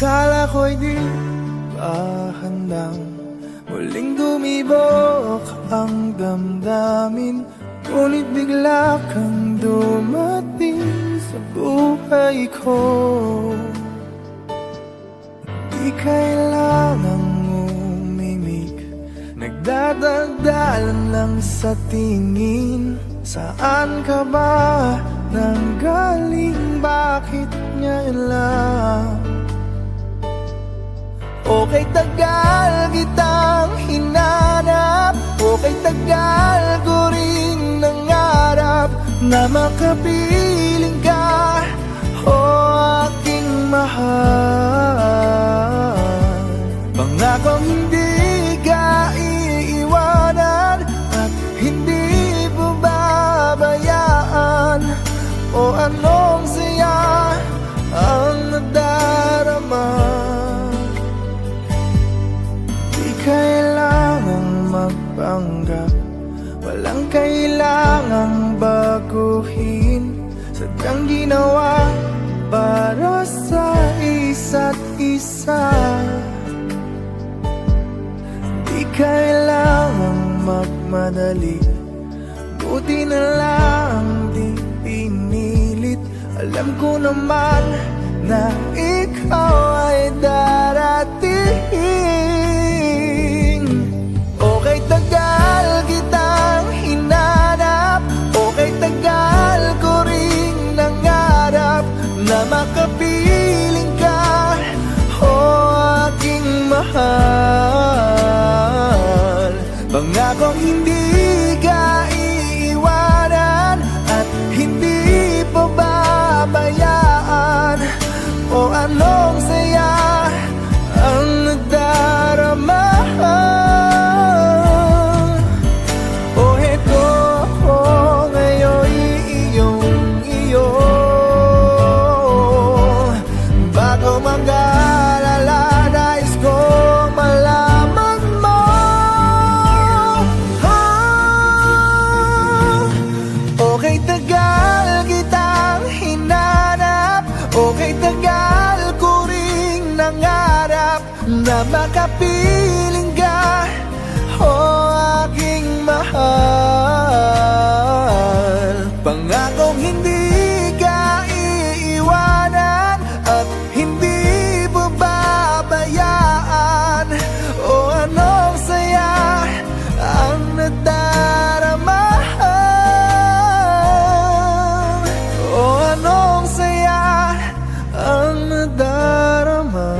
Akala ko'y di pa handang muling dumibok ang damdamin, ngunit bigla kang dumating sa buhay ko. Di kailangang umimik, nagdadaldalan lang sa tingin. Saan ka ba nanggaling? Bakit ngayon lang? Okay, tagal kitang hinanap, okay, tagal ko rin nangarap na makapiling ka, o aking mahal. Pangakong hindi ka iiwanan at hindi mo babayaan, o anong saya ang nadarama. Kailangang magpanggap, walang kailangang baguhin, sadyang ginawa para sa isa't isa. Di kailangang magmadali, buti na lang di pinilit. Alam ko naman na ikaw ay darating. Okay, tagal kitang hinanap, okay, tagal ko rin nangarap na makapiling ka, o aking mahal. Pangakong hindi ka iiwanan at hindi pa babayaan, o anong saya ang nadarama. Na makapiling ka, o aking mahal. Pangakong hindi ka iiwanan at hindi mo babayaan, o anong saya ang nadarama, o anong saya ang nadarama.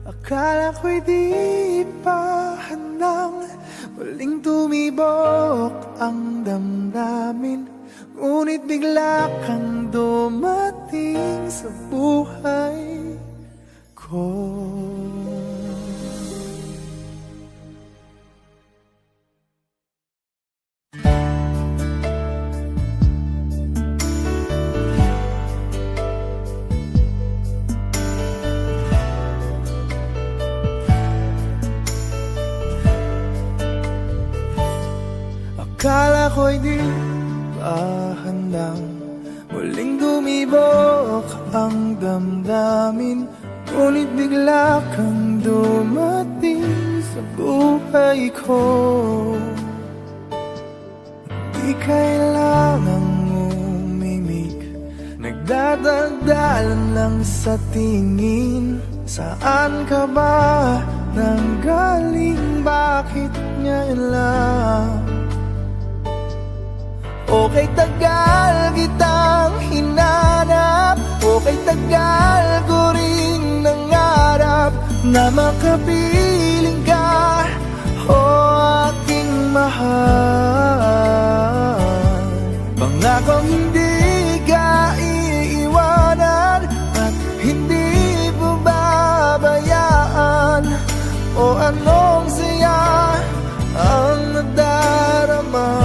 Akala ko'y di pa handang muling tumibok ang damdamin, ngunit bigla kang dumating sa buhay ko. Akala ko'y di pa handang muling dumibok ang damdamin, ngunit bigla kang dumating sa buhay ko. Di kailangang umimik, nagdadaldalan lang sa tingin. Saan ka ba nanggaling? Bakit ngayon lang? Okay, tagal kitang hinanap, okay, tagal ko rin nangarap na makapiling ka, o aking mahal. Pangakong hindi ka iiwanan at hindi mo babayaan, o anong saya ang nadarama.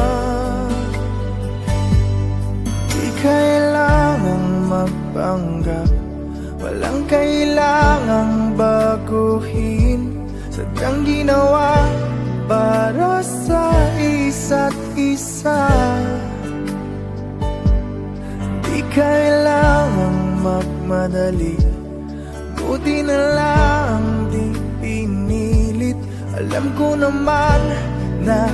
Kailangang magpanggap, walang kailangang baguhin, sadyang ginawa para sa isa't isa. Di kailangang nagmadali. Buti na lang di pinilit. Alam ko naman na